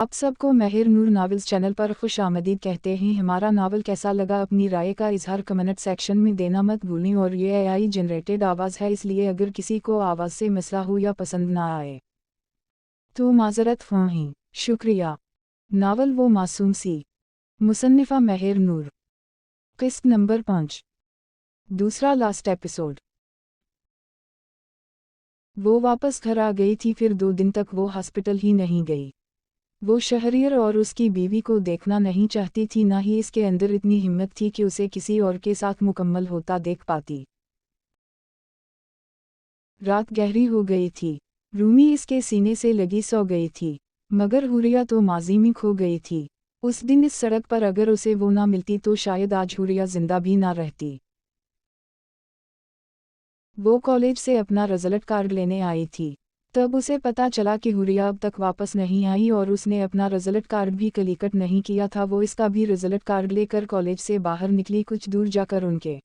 आप सबको महर नूर novels channel पर खुश आमदीद कहते हैं। हमारा नावल कैसा लगा अपनी राय का इजहार कमेंट सेक्शन में देना मत भूलें। और ये एआई जनरेटेड आवाज़ है, इसलिए अगर किसी को आवाज़ से मसला हो या पसंद ना आए तो माजरत ख्वाही। शुक्रिया। नावल वो मासूम सी, मुसन्निफ़ा महर नूर। किस्त नंबर 5। दूसरा लास्ट एपिसोड। वो वापस घर आ गई थी। फिर 2 दिन तक वो हॉस्पिटल ही नहीं गई। वो शहरियर और उसकी बीवी को देखना नहीं चाहती थी, ना ही इसके अंदर इतनी हिम्मत थी कि उसे किसी और के साथ मुकम्मल होता देख पाती। रात गहरी हो गई थी। रूमी इसके सीने से लगी सो गई थी, मगर हुरिया तो माजी में खो गई थी। उस दिन इस सड़क पर अगर उसे वो ना मिलती तो शायद आज हुरिया जिंदा भी ना रहती। वो कॉलेज से अपना रिजल्ट कार्ड लेने आई थी। तब उसे पता चला कि हुरिया अब तक वापस नहीं आई और उसने अपना रिजल्ट कार्ड भी कलीकट नहीं किया था। वो इसका भी रिजल्ट कार्ड लेकर कॉलेज से बाहर निकली। कुछ दूर जाकर उनके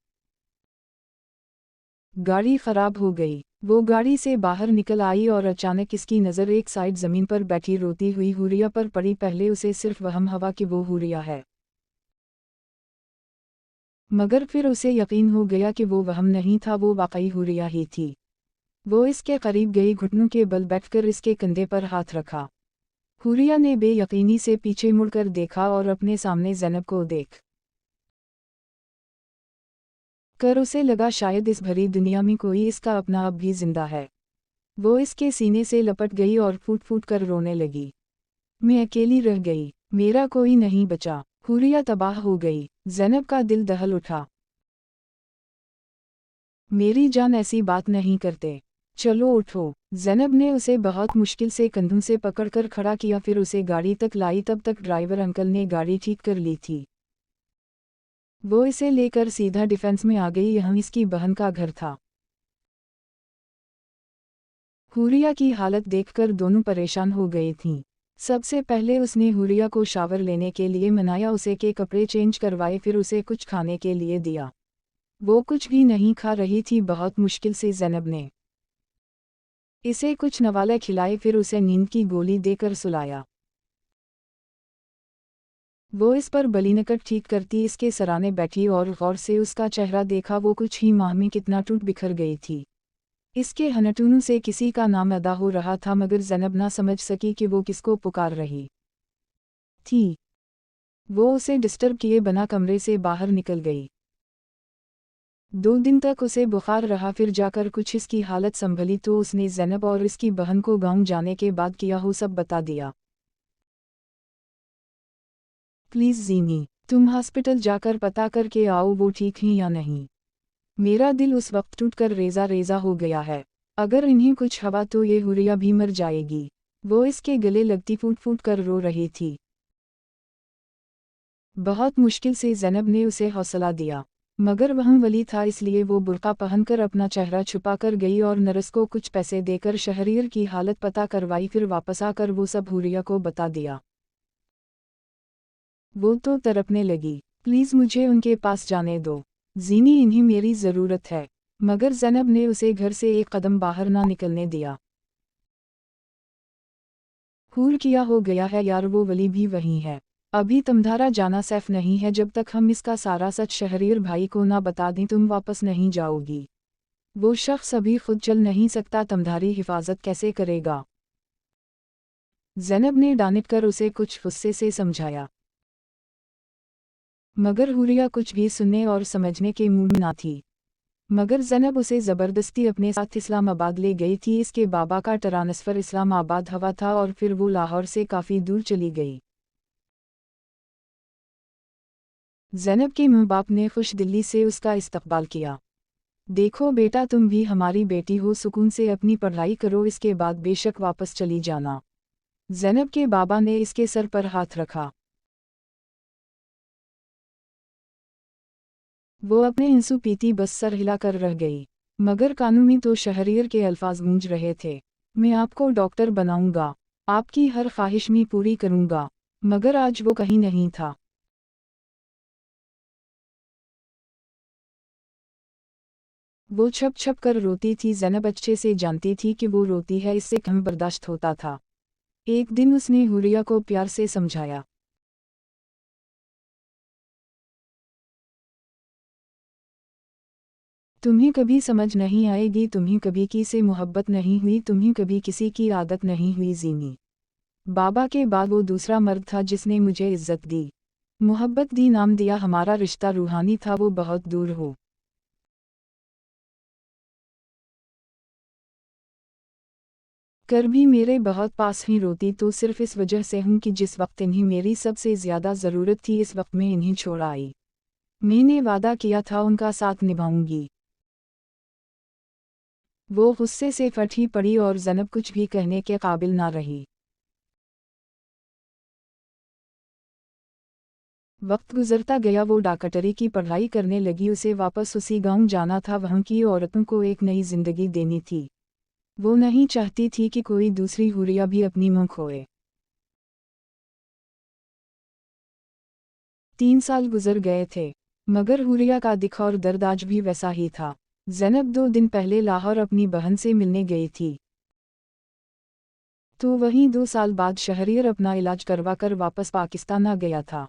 गाड़ी खराब हो गई। वो गाड़ी से बाहर निकल आई और अचानक इसकी नज़र एक साइड ज़मीन पर बैठी रोती हुई हुरिया पर पड़ी। पहले उसे सिर्फ वहम हुआ कि वो हुरिया है, मगर फिर उसे यकीन हो गया कि वो वहम नहीं था, वो वाकई हुरिया ही थी। वो इसके करीब गई, घुटनों के बल बैठकर इसके कंधे पर हाथ रखा। हुरिया ने बेयकीनी से पीछे मुड़कर देखा और अपने सामने ज़ैनब को देख कर उसे लगा शायद इस भरी दुनिया में कोई इसका अपना अब भी जिंदा है। वो इसके सीने से लपट गई और फूट फूट कर रोने लगी। मैं अकेली रह गई, मेरा कोई नहीं बचा। हुरिया तबाह हो गई। ज़ैनब का दिल दहल उठा। मेरी जान ऐसी बात नहीं करते, चलो उठो। ज़ैनब ने उसे बहुत मुश्किल से कंधों से पकड़कर खड़ा किया, फिर उसे गाड़ी तक लाई। तब तक ड्राइवर अंकल ने गाड़ी ठीक कर ली थी। वो इसे लेकर सीधा डिफेंस में आ गई। यहाँ इसकी बहन का घर था। हुरिया की हालत देखकर दोनों परेशान हो गई थीं। सबसे पहले उसने हुरिया को शावर लेने के लिए मनाया, उसे के कपड़े चेंज करवाए, फिर उसे कुछ खाने के लिए दिया। वो कुछ भी नहीं खा रही थी। बहुत मुश्किल से ज़ैनब ने इसे कुछ नवाले खिलाए, फिर उसे नींद की गोली देकर सुलाया। वो इस पर बलीनकट ठीक करती इसके सराने बैठी और गौर से उसका चेहरा देखा। वो कुछ ही माह में कितना टूट बिखर गई थी। इसके हनटूनों से किसी का नाम अदा हो रहा था, मगर ज़ैनब ना समझ सकी कि वो किसको पुकार रही थी। वो उसे डिस्टर्ब किए बिना कमरे से बाहर निकल गई। 2 दिन तक उसे बुखार रहा, फिर जाकर कुछ इसकी हालत संभली तो उसने ज़ैनब और इसकी बहन को गांव जाने के बाद किया हो सब बता दिया। प्लीज़ ज़ीनी, तुम हॉस्पिटल जाकर पता करके आओ वो ठीक हैं या नहीं। मेरा दिल उस वक्त टूटकर रेजा रेजा हो गया है। अगर इन्हें कुछ हुआ तो ये हुरिया भी मर जाएगी। वो इसके गले लगती फूट फूट कर रो रही थी। बहुत मुश्किल से ज़ैनब ने उसे हौसला दिया, मगर वह वली था, इसलिए वो बुर्का पहनकर अपना चेहरा छुपाकर गई और नर्स को कुछ पैसे देकर शहरियर की हालत पता करवाई। फिर वापस आकर वो सब हुरिया को बता दिया। वो तो तड़पने लगी, प्लीज़ मुझे उनके पास जाने दो ज़ीनी, इन्हें मेरी ज़रूरत है। मगर ज़ैनब ने उसे घर से एक कदम बाहर ना निकलने दिया। हूर किया हो गया है यार, वो वली भी वही है। अभी तमधारा जाना सेफ नहीं है। जब तक हम इसका सारा सच शहरीर भाई को ना बता दें तुम वापस नहीं जाओगी। वो शख्स अभी खुद चल नहीं सकता, तमधारी हिफाजत कैसे करेगा। ज़ैनब ने डांट कर उसे कुछ गुस्से से समझाया, मगर हुरिया कुछ भी सुनने और समझने के मूड में ना थी। मगर ज़ैनब उसे ज़बरदस्ती अपने साथ इस्लामाबाद ले गई थी। इसके बाबा का ट्रांसफ़र इस्लामाबाद हुआ था और फिर वो लाहौर से काफ़ी दूर चली गई। ज़ैनब के माँ बाप ने खुश दिली से उसका इस्तकबाल किया। देखो बेटा, तुम भी हमारी बेटी हो, सुकून से अपनी पढ़ाई करो, इसके बाद बेशक वापस चली जाना। ज़ैनब के बाबा ने इसके सर पर हाथ रखा। वो अपने इंसू पीती बस सर हिलाकर रह गई, मगर कानों में तो शहरियर के अल्फाज गूंज रहे थे। मैं आपको डॉक्टर बनाऊंगा, आपकी हर ख्वाहिश में पूरी करूंगा। मगर आज वो कहीं नहीं था। वो छप छप कर रोती थी। ज़ैनब अच्छे से जानती थी कि वो रोती है, इससे कम बर्दाश्त होता था। एक दिन उसने हुरिया को प्यार से समझाया। तुम्हें कभी समझ नहीं आएगी, तुम्हें कभी किसी से मोहब्बत नहीं हुई, तुम्हें कभी किसी की आदत नहीं हुई जीनी। बाबा के बाद वो दूसरा मर्द था जिसने मुझे इज्जत दी, मोहब्बत दी, नाम दिया। हमारा रिश्ता रूहानी था, वो बहुत दूर हो कर भी मेरे बहुत पास ही रोती तो सिर्फ इस वजह से हूँ कि जिस वक्त इन्हें मेरी सबसे ज़्यादा ज़रूरत थी, इस वक्त में इन्हें छोड़ आई। मैंने वादा किया था उनका साथ निभाऊंगी। वो गुस्से से फटी पड़ी और ज़ैनब कुछ भी कहने के काबिल ना रही। वक्त गुजरता गया, वो डॉक्टरी की पढ़ाई करने लगी। उसे वापस उसी गांव जाना था, वहाँ की औरतों को एक नई जिंदगी देनी थी। वो नहीं चाहती थी कि कोई दूसरी हुरिया भी अपनी मुँह खोए। 3 साल गुजर गए थे, मगर हुरिया का दिख और दर्द आज भी वैसा ही था। ज़ैनब 2 दिन पहले लाहौर अपनी बहन से मिलने गई थी, तो वहीं 2 साल बाद शहरियर अपना इलाज करवाकर वापस पाकिस्तान आ गया था।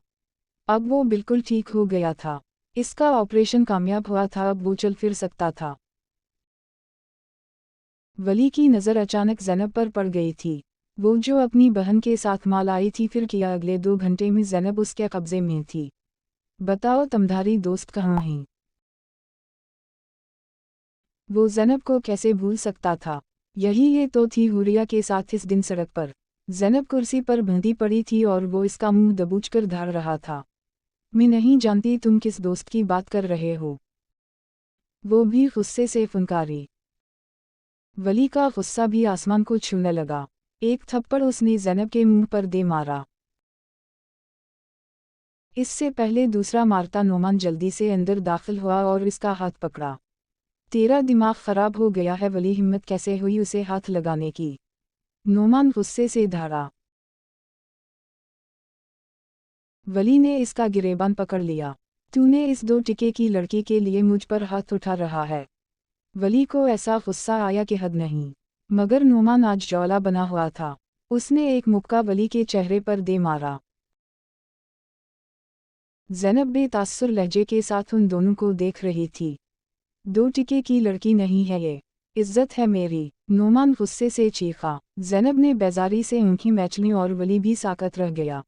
अब वो बिल्कुल ठीक हो गया था, इसका ऑपरेशन कामयाब हुआ था, अब वो चल फिर सकता था। वली की नज़र अचानक ज़ैनब पर पड़ गई थी। वो जो अपनी बहन के साथ माल आई थी, फिर किया अगले 2 घंटे में ज़ैनब उसके कब्ज़े में थी। बताओ तुम्हारी दोस्त कहाँ है? वो ज़ैनब को कैसे भूल सकता था? यही ये तो थी हुरिया के साथ इस दिन सड़क पर। ज़ैनब कुर्सी पर बंधी पड़ी थी और वो इसका मुंह दबोचकर धर रहा था। मैं नहीं जानती तुम किस दोस्त की बात कर रहे हो, वो भी गुस्से से फुनकारी। वली का गुस्सा भी आसमान को छूने लगा। एक थप्पड़ उसने ज़ैनब के मुंह पर दे मारा। इससे पहले दूसरा मारता नोमान जल्दी से अंदर दाखिल हुआ और इसका हाथ पकड़ा। तेरा दिमाग खराब हो गया है वली, हिम्मत कैसे हुई उसे हाथ लगाने की? नोमान गुस्से से धारा। वली ने इसका गिरेबान पकड़ लिया। तूने इस 2 टके की लड़की के लिए मुझ पर हाथ उठा रहा है। वली को ऐसा गुस्सा आया कि हद नहीं, मगर नोमान आज जौला बना हुआ था। उसने एक मुक्का वली के चेहरे पर दे मारा। ज़ैनब बेतासुर लहजे के साथ उन दोनों को देख रही थी। 2 टके की लड़की नहीं है ये, इज्जत है मेरी, नोमान गुस्से से चीखा। ज़ैनब ने बेजारी से आंखें मैच लीं और वली भी साकत रह गया।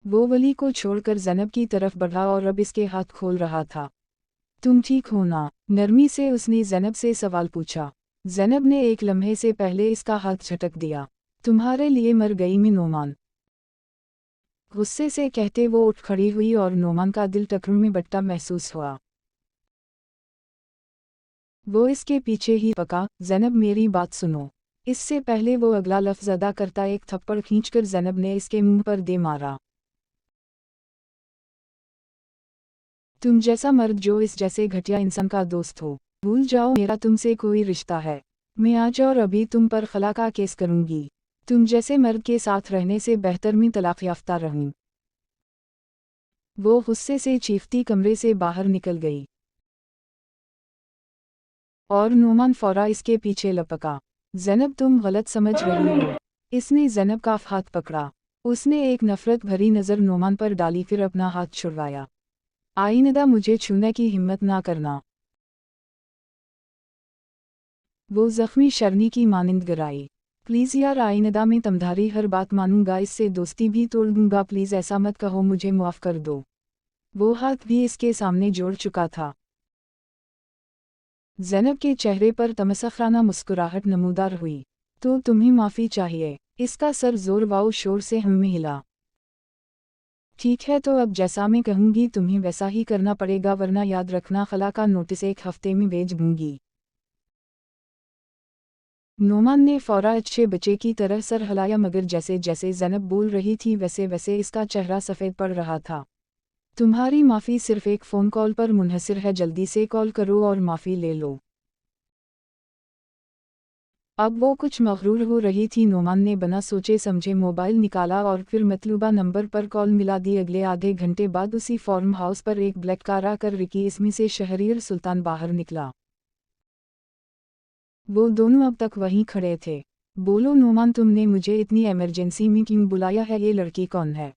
वो वली को छोड़कर ज़ैनब की तरफ बढ़ा और अब इसके हाथ खोल रहा था। तुम ठीक हो ना? नरमी से उसने ज़ैनब से सवाल पूछा। ज़ैनब ने एक लम्हे से पहले इसका हाथ झटक दिया। तुम्हारे लिए मर गई मैं नोमान, गुस्से से कहते वो उठ खड़ी हुई और नोमान का दिल टकरों में बट्टा महसूस हुआ। वो इसके पीछे ही पका। ज़ैनब मेरी बात सुनो। इससे पहले वो अगला लफ्ज़ अदा करता एक थप्पड़ खींचकर ज़ैनब ने इसके मुंह पर दे मारा। तुम जैसा मर्द जो इस जैसे घटिया इंसान का दोस्त हो, भूल जाओ मेरा तुमसे कोई रिश्ता है। मैं आज और अभी तुम पर खला का केस करूंगी। तुम जैसे मर्द के साथ रहने से बेहतर मैं तलाक याफ्ता रहूं। वो गुस्से से चीखती कमरे से बाहर निकल गई और नोमान फौरा इसके पीछे लपका। ज़ैनब तुम गलत समझ रही हो। इसने ज़ैनब का हाथ पकड़ा। उसने एक नफरत भरी नज़र नोमान पर डाली, फिर अपना हाथ छुड़वाया। आइंदा मुझे छूने की हिम्मत ना करना। वो जख्मी शर्नी की मानिंद गिराई। प्लीज़ यार, आइंदा मैं तुम्हारी हर बात मानूंगा, इससे दोस्ती भी तोड़ दूंगा, प्लीज़ ऐसा मत कहो, मुझे माफ़ कर दो। वो हाथ भी इसके सामने जोड़ चुका था। ज़ैनब के चेहरे पर तमसखराना मुस्कुराहट नमूदार हुई। तो तुम्हें माफ़ी चाहिए। इसका सर जोर वाओ शोर से हम में हिला। ठीक है, तो अब जैसा मैं कहूँगी तुम्हें वैसा ही करना पड़ेगा, वरना याद रखना खला का नोटिस 1 हफ्ते में भेज दूंगी। नोमान ने फौरा अच्छे बच्चे की तरह सर हिलाया, मगर जैसे जैसे ज़ैनब बोल रही थी वैसे वैसे इसका चेहरा सफ़ेद पड़ रहा था। तुम्हारी माफ़ी सिर्फ एक फ़ोन कॉल पर मुनहसर है, जल्दी से कॉल करो और माफ़ी ले लो। अब वो कुछ मगरूर हो रही थी। नोमान ने बिना सोचे समझे मोबाइल निकाला और फिर मतलूबा नंबर पर कॉल मिला दी। अगले आधे घंटे बाद उसी फार्म हाउस पर एक ब्लैक कार आकर रिकी इसमें से शहरियर सुल्तान बाहर निकला। वो दोनों अब तक वहीं खड़े थे। बोलो नोमान, तुमने मुझे इतनी इमरजेंसी में क्यों बुलाया है? ये लड़की कौन है?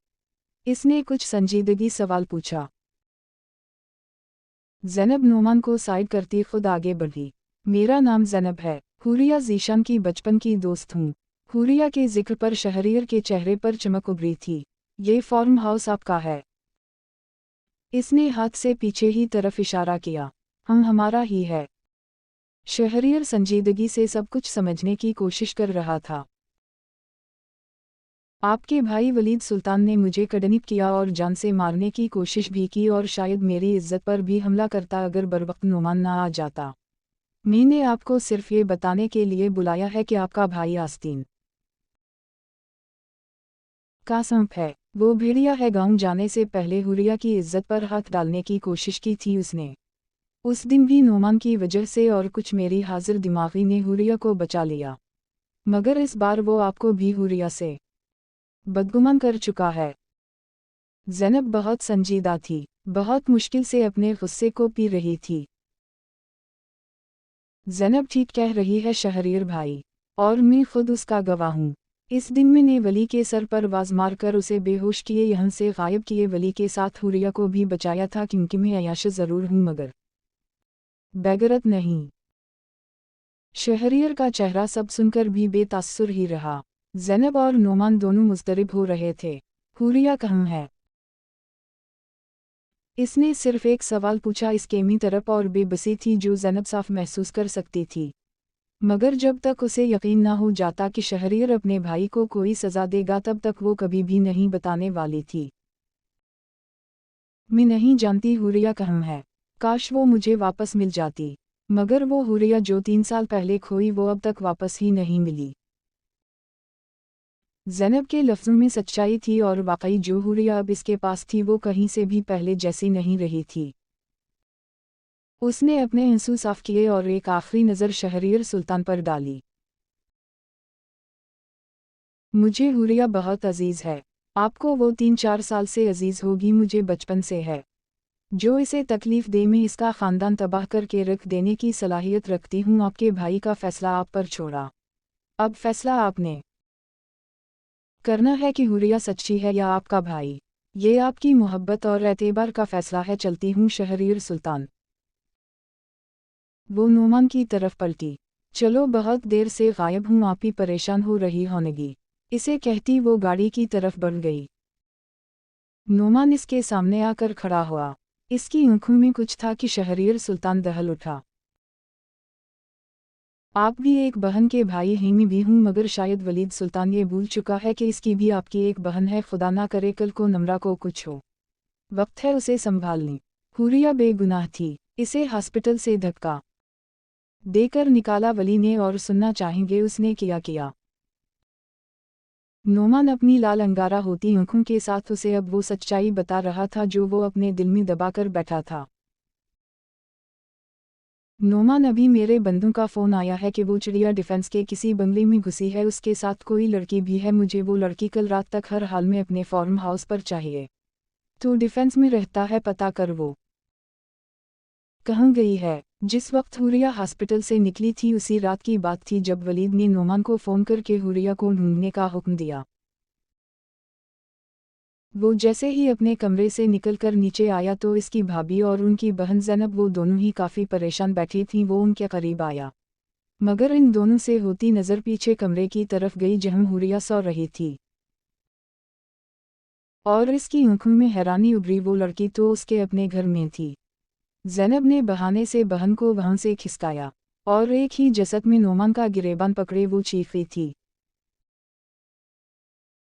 इसने कुछ संजीदगी सवाल पूछा। ज़ैनब नोमान को साइड करती खुद आगे बढ़ी। मेरा नाम ज़ैनब है, हुरिया ज़ीशान की बचपन की दोस्त हूँ। हुरिया के जिक्र पर शहरियर के चेहरे पर चमक उभरी थी। ये फार्म हाउस आपका है? इसने हाथ से पीछे ही तरफ इशारा किया। हमारा ही है। शहरियर संजीदगी से सब कुछ समझने की कोशिश कर रहा था। आपके भाई वलीद सुल्तान ने मुझे किडनैप किया और जान से मारने की कोशिश भी की और शायद मेरी इज्जत पर भी हमला करता अगर बरवक्त नोमान ना आ जाता। मैंने आपको सिर्फ ये बताने के लिए बुलाया है कि आपका भाई आस्तीन का संप है। वो भेड़िया है। गांव जाने से पहले हुरिया की इज्जत पर हाथ डालने की कोशिश की थी उसने। उस दिन भी नोमान की वजह से और कुछ मेरी हाजिर दिमागी ने हुरिया को बचा लिया, मगर इस बार वो आपको भी हुरिया से बदगुमान कर चुका है। ज़ैनब बहुत संजीदा थी, बहुत मुश्किल से अपने गुस्से को पी रही थी। ज़ैनब ठीक कह रही है शहरीर भाई, और मैं खुद उसका गवाह हूँ। इस दिन मैंने वली के सर पर वाज मारकर उसे बेहोश किए, यहाँ से गायब किए। वली के साथ हुरिया को भी बचाया था क्योंकि मैं अयाश ज़रूर हूँ मगर बेगरत नहीं। शहरियर का चेहरा सब सुनकर भी बेतासुर ही रहा। ज़ैनब और नोमान दोनों मुस्तरिब हो रहे थे। हुरिया कहाँ है? इसने सिर्फ एक सवाल पूछा। इसके मी तरफ और बेबसी थी जो ज़ैनब साफ महसूस कर सकती थी, मगर जब तक उसे यकीन ना हो जाता कि शहरियर अपने भाई को कोई सज़ा देगा तब तक वो कभी भी नहीं बताने वाली थी। मैं नहीं जानती हुरिया कहाँ है। काश वो मुझे वापस मिल जाती, मगर वो हुरिया जो 3 साल पहले खोई वो अब तक वापस ही नहीं मिली। ज़ैनब के लफ्ज़ों में सच्चाई थी और वाकई जो हुरिया अब इसके पास थी वो कहीं से भी पहले जैसी नहीं रही थी। उसने अपने आंसू साफ किए और एक आखिरी नज़र शहरियर सुल्तान पर डाली। मुझे हुरिया बहुत अजीज़ है। आपको वो 3-4 साल से अजीज़ होगी, मुझे बचपन से है। जो इसे तकलीफ़ दे मैं इसका ख़ानदान तबाह करके रख देने की सलाहियत रखती हूँ। आपके भाई का फ़ैसला आप पर छोड़ा। अब फ़ैसला आपने करना है कि हुरिया सच्ची है या आपका भाई। ये आपकी मोहब्बत और एतबार का फ़ैसला है। चलती हूँ शहरियर सुल्तान। वो नोमान की तरफ पलटी। चलो, बहुत देर से गायब हूँ, आप ही परेशान हो रही होंगी। इसे कहती वो गाड़ी की तरफ बढ़ गई। नोमान इसके सामने आकर खड़ा हुआ। इसकी आंखों में कुछ था कि शहरियर सुल्तान दहल उठा। आप भी एक बहन के भाई हैं, मैं भी हूँ, मगर शायद वलीद सुल्तान ये भूल चुका है कि इसकी भी आपकी एक बहन है। खुदा ना करे कल को नम्रा को कुछ हो। वक्त है उसे संभालने। हुरिया बेगुनाह थी। इसे हॉस्पिटल से धक्का देकर निकाला वली ने और सुनना चाहेंगे उसने किया। नोमान अपनी लाल अंगारा होती आंखों के साथ उसे अब वो सच्चाई बता रहा था जो वो अपने दिल में दबाकर बैठा था। नोमान, अभी मेरे बंधु का फ़ोन आया है कि वो चिड़िया डिफेंस के किसी बंगले में घुसी है, उसके साथ कोई लड़की भी है। मुझे वो लड़की कल रात तक हर हाल में अपने फार्म हाउस पर चाहिए। तो डिफेंस में रहता है, पता कर वो कहाँ गई है। जिस वक्त हुरिया हॉस्पिटल से निकली थी उसी रात की बात थी जब वलीद ने नोमान को फ़ोन करके हुरिया को ढूंढने का हुक्म दिया। वो जैसे ही अपने कमरे से निकलकर नीचे आया तो इसकी भाभी और उनकी बहन ज़ैनब वो दोनों ही काफ़ी परेशान बैठी थीं। वो उनके करीब आया, मगर इन दोनों से होती नज़र पीछे कमरे की तरफ गई जहां हुरिया सो रही थी, और इसकी आंखों में हैरानी उभरी। वो लड़की तो उसके अपने घर में थी। ज़ैनब ने बहाने से बहन को वहां से खिसकाया और एक ही जसद में नोमान का गिरेबान पकड़े वो चीखी थी।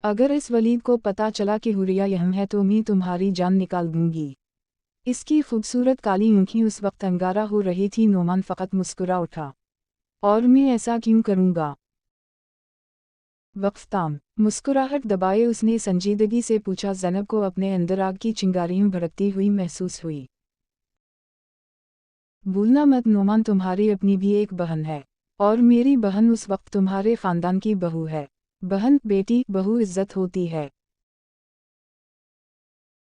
अगर इस वलीद को पता चला कि हुरिया यहाँ है तो मैं तुम्हारी जान निकाल दूंगी। इसकी खूबसूरत काली आँखें उस वक्त अंगारा हो रही थी। नोमान फ़कत मुस्कुरा उठा। और मैं ऐसा क्यों करूँगा? वक्फताम मुस्कुराहट दबाए उसने संजीदगी से पूछा। ज़ैनब को अपने अंदर आग की चिंगारियाँ भड़कती हुई महसूस हुई। भूलना मत नोमान, तुम्हारी अपनी भी एक बहन है, और मेरी बहन उस वक्त तुम्हारे ख़ानदान की बहू है। बहन, बेटी, बहू इज्जत होती है।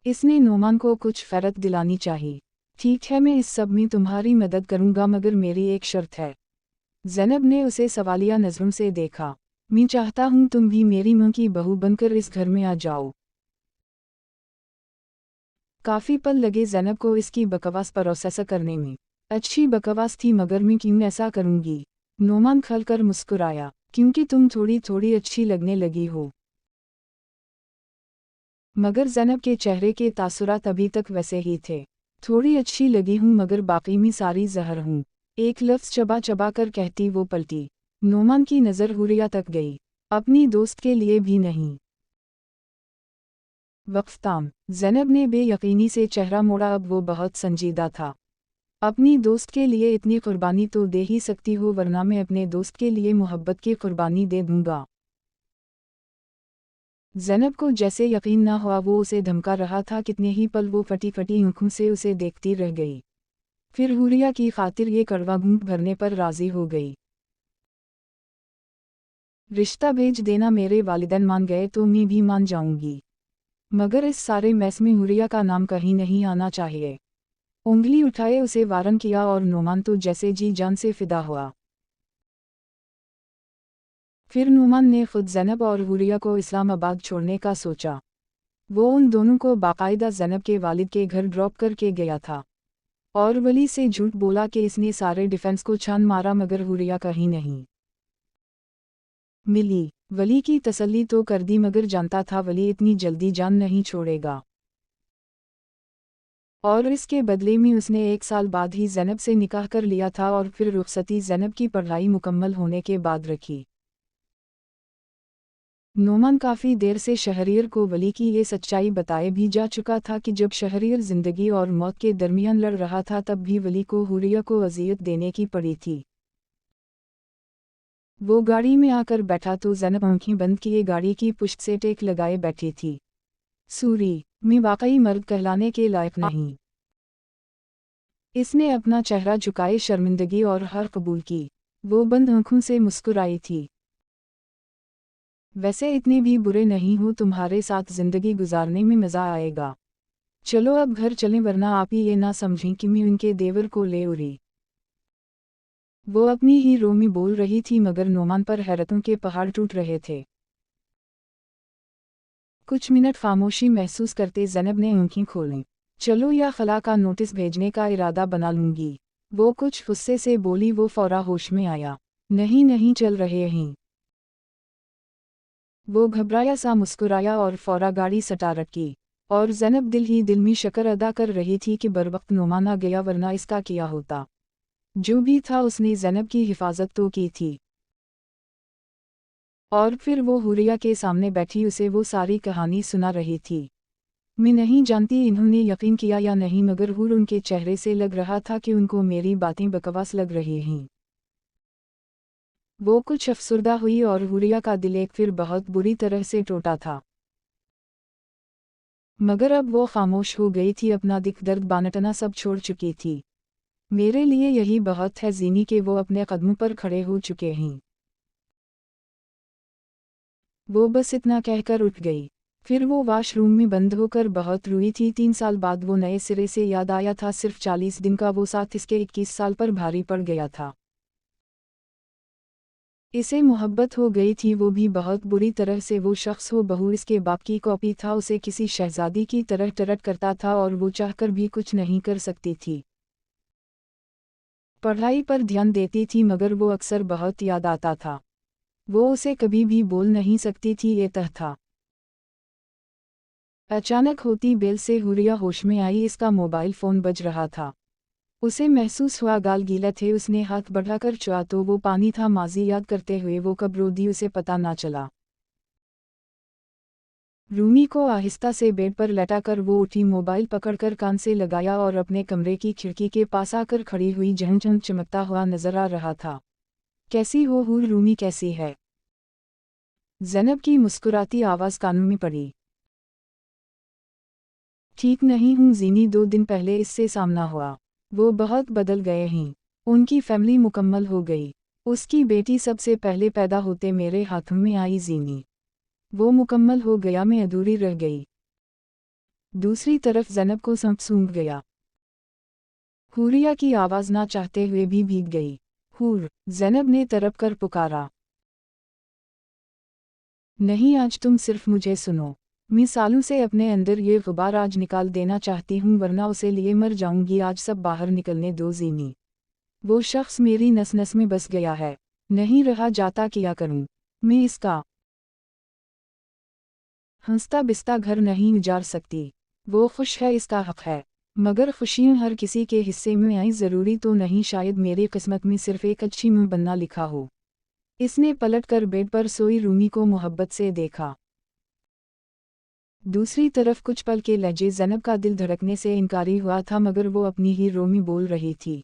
इसने नोमान को कुछ फ़रत दिलानी चाहिए। ठीक है, मैं इस सब में तुम्हारी मदद करूँगा, मगर मेरी एक शर्त है। ज़ैनब ने उसे सवालिया नज़रों से देखा। मैं चाहता हूँ तुम भी मेरी माँ की बहू बनकर इस घर में आ जाओ। काफ़ी पल लगे ज़ैनब को इसकी बकवास प्रोसेस करने में। अच्छी बकवास थी मगर मैं क्यों ऐसा करूँगी? नोमान खलकर मुस्कुराया, क्योंकि तुम थोड़ी थोड़ी अच्छी लगने लगी हो। मगर ज़ैनब के चेहरे के तासुरात अभी तक वैसे ही थे। थोड़ी अच्छी लगी हूँ मगर बाकी में सारी जहर हूँ। एक लफ्ज़ चबा चबा कर कहती वो पलटी। नोमान की नज़र हुरिया तक गई। अपनी दोस्त के लिए भी नहीं। वक्फताम। ज़ैनब ने बेयकीनी से चेहरा मोड़ा, अब वो बहुत संजीदा था। अपनी दोस्त के लिए इतनी कुर्बानी तो दे ही सकती हो, वरना मैं अपने दोस्त के लिए मोहब्बत की कुर्बानी दे दूंगा। ज़ैनब को जैसे यकीन ना हुआ, वो उसे धमका रहा था। कितने ही पल वो फटी फटी आँखों से उसे देखती रह गई। फिर हुरिया की खातिर ये कड़वा घूंट भरने पर राजी हो गई। रिश्ता भेज देना, मेरे वालिदैन मान गए तो मैं भी मान जाऊंगी, मगर इस सारे मैस में हुरिया का नाम कहीं नहीं आना चाहिए। उंगली उठाए उसे वारन किया और नोमान तो जैसे जी जान से फिदा हुआ। फिर नोमान ने खुद ज़ैनब और हुरिया को इस्लामाबाद छोड़ने का सोचा। वो उन दोनों को बाकायदा ज़ैनब के वालिद के घर ड्रॉप करके गया था और वली से झूठ बोला कि इसने सारे डिफेंस को छान मारा, मगर हुरिया कहीं नहीं मिली। वली की तसल्ली तो कर दी, मगर जानता था वली इतनी जल्दी जान नहीं छोड़ेगा, और इसके बदले में उसने 1 साल बाद ही ज़ैनब से निकाह कर लिया था और फिर रुखसती ज़ैनब की पढ़ाई मुकम्मल होने के बाद रखी। नोमान काफ़ी देर से शहरियर को वली की ये सच्चाई बताए भी जा चुका था कि जब शहरियर ज़िंदगी और मौत के दरमियान लड़ रहा था, तब भी वली को हुरिया को अज़ियत देने की पड़ी थी। वो गाड़ी में आकर बैठा तो ज़ैनब आंखें बंद किए गाड़ी की पुश्त से टेक लगाए बैठी थी। सूरी, मैं वाकई मर्द कहलाने के लायक नहीं। इसने अपना चेहरा झुकाए शर्मिंदगी और हार कबूल की। वो बंद आंखों से मुस्कुराई थी। वैसे इतने भी बुरे नहीं हो, तुम्हारे साथ जिंदगी गुजारने में मज़ा आएगा। चलो अब घर चलें, वरना आप ही ये ना समझें कि मैं उनके देवर को ले उड़ी। वो अपनी ही रो में बोल रही थी, मगर नोमान पर हैरतों के पहाड़ टूट रहे थे। कुछ मिनट खामोशी महसूस करते ज़ैनब ने आंखें खोलीं। चलो या खला का नोटिस भेजने का इरादा बना लूंगी, वो कुछ गुस्से से बोली। वो फौरा होश में आया। नहीं नहीं, चल रहे हैं। वो घबराया सा मुस्कुराया और फौरा गाड़ी सटा रखी। और ज़ैनब दिल ही दिल में शक्र अदा कर रही थी कि बरवक्त नोमान आ गया, वरना इसका क्या होता। जो भी था उसने ज़ैनब की हिफाजत तो की थी। और फिर वो हुरिया के सामने बैठी उसे वो सारी कहानी सुना रही थी। मैं नहीं जानती इन्होंने यकीन किया या नहीं, मगर हूर उनके चेहरे से लग रहा था कि उनको मेरी बातें बकवास लग रही हैं। वो कुछ अफसुर्दा हुई और हुरिया का दिल एक फिर बहुत बुरी तरह से टूटा था। मगर अब वो खामोश हो गई थी, अपना दिख दर्द बांटना सब छोड़ चुकी थी। मेरे लिए यही बहुत है जीनी कि वो अपने कदमों पर खड़े हो चुके हैं। वो बस इतना कहकर उठ गई। फिर वो वॉशरूम में बंद होकर बहुत रोई थी। 3 साल बाद वो नए सिरे से याद आया था। सिर्फ 40 दिन का वो साथ इसके 21 साल पर भारी पड़ गया था। इसे मोहब्बत हो गई थी, वो भी बहुत बुरी तरह से। वो शख्स हो बहू इसके बाप की कॉपी था, उसे किसी शहजादी की तरह टरट करता था और वो चाहकर भी कुछ नहीं कर सकती थी। पढ़ाई पर ध्यान देती थी, मगर वो अक्सर बहुत याद आता था। वो उसे कभी भी बोल नहीं सकती थी, ये तह था। अचानक होती बेल से हुरिया होश में आई। इसका मोबाइल फ़ोन बज रहा था। उसे महसूस हुआ गाल गीला थे। उसने हाथ बढ़ाकर छुआ तो वो पानी था। माजी याद करते हुए वो कब रो दी उसे पता ना चला। रूमी को आहिस्ता से बेड पर लटाकर वो उठी, मोबाइल पकड़कर कान से लगाया और अपने कमरे की खिड़की के पास आकर खड़ी हुई। झंझन चमकता हुआ नजर आ रहा था। कैसी हो हूर, रूमी कैसी है? ज़ैनब की मुस्कुराती आवाज़ कानों में पड़ी। ठीक नहीं हूँ जीनी, 2 दिन पहले इससे सामना हुआ। वो बहुत बदल गए हैं। उनकी फैमिली मुकम्मल हो गई। उसकी बेटी सबसे पहले पैदा होते मेरे हाथों में आई जीनी। वो मुकम्मल हो गया, मैं अधूरी रह गई। दूसरी तरफ ज़ैनब को सब सूंघ गया। हुरिया की आवाज़ ना चाहते हुए भी भीग गई। हूर, ज़ैनब ने तड़प कर पुकारा। नहीं, आज तुम सिर्फ मुझे सुनो। मैं सालों से अपने अंदर ये गुबार आज निकाल देना चाहती हूँ, वरना उसे लिए मर जाऊंगी। आज सब बाहर निकलने दो ज़ीनी। वो शख्स मेरी नस नस में बस गया है, नहीं रहा जाता, क्या करूँ मैं इसका। हंसता बिस्ता घर नहीं उजाड़ सकती। वो खुश है, इसका हक है, मगर खुशियाँ हर किसी के हिस्से में आई ज़रूरी तो नहीं। शायद मेरी किस्मत में सिर्फ एक अच्छी मुँह बनना लिखा हो। इसने पलट कर बेड पर सोई रूमी को मोहब्बत से देखा। दूसरी तरफ कुछ पल के लहजे ज़ैनब का दिल धड़कने से इनकारी हुआ था, मगर वो अपनी ही रोमी बोल रही थी।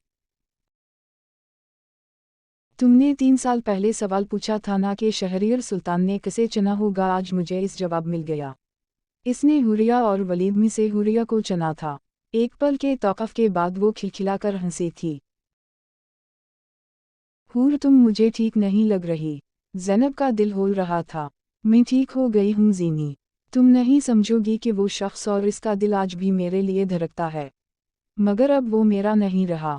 तुमने 3 साल पहले सवाल पूछा था ना कि शहरियर सुल्तान ने किसे चुना होगा, आज मुझे इस जवाब मिल गया। इसने हुरिया और वलीद में से हुरिया को चुना था। एक पल के तौक़ुफ़ के बाद वो खिलखिलाकर हंसी थी। हूर, तुम मुझे ठीक नहीं लग रही। ज़ैनब का दिल होल रहा था। मैं ठीक हो गई हूँ ज़ीनी। तुम नहीं समझोगी कि वो शख्स और इसका दिल आज भी मेरे लिए धड़कता है, मगर अब वो मेरा नहीं रहा।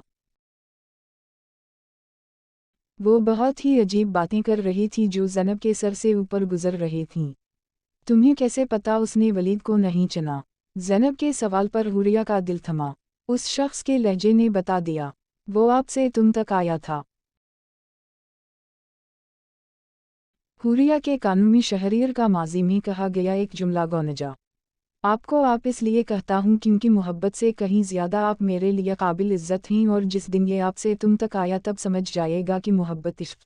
वो बहुत ही अजीब बातें कर रही थी जो ज़ैनब के सर से ऊपर गुजर रही थीं। तुम्हें कैसे पता उसने वलीद को नहीं चुना? ज़ैनब के सवाल पर हुरिया का दिल थमा। उस शख्स के लहजे ने बता दिया। वो आपसे तुम तक आया था। हुरिया के कानून में शहरियर का माजी में कहा गया एक जुमला गौनजा। आपको आप इसलिए कहता हूँ क्योंकि मोहब्बत से कहीं ज़्यादा आप मेरे लिए काबिल इज़्ज़त हैं, और जिस दिन ये आपसे तुम तक आया तब समझ जाएगा कि मोहब्बत इश्क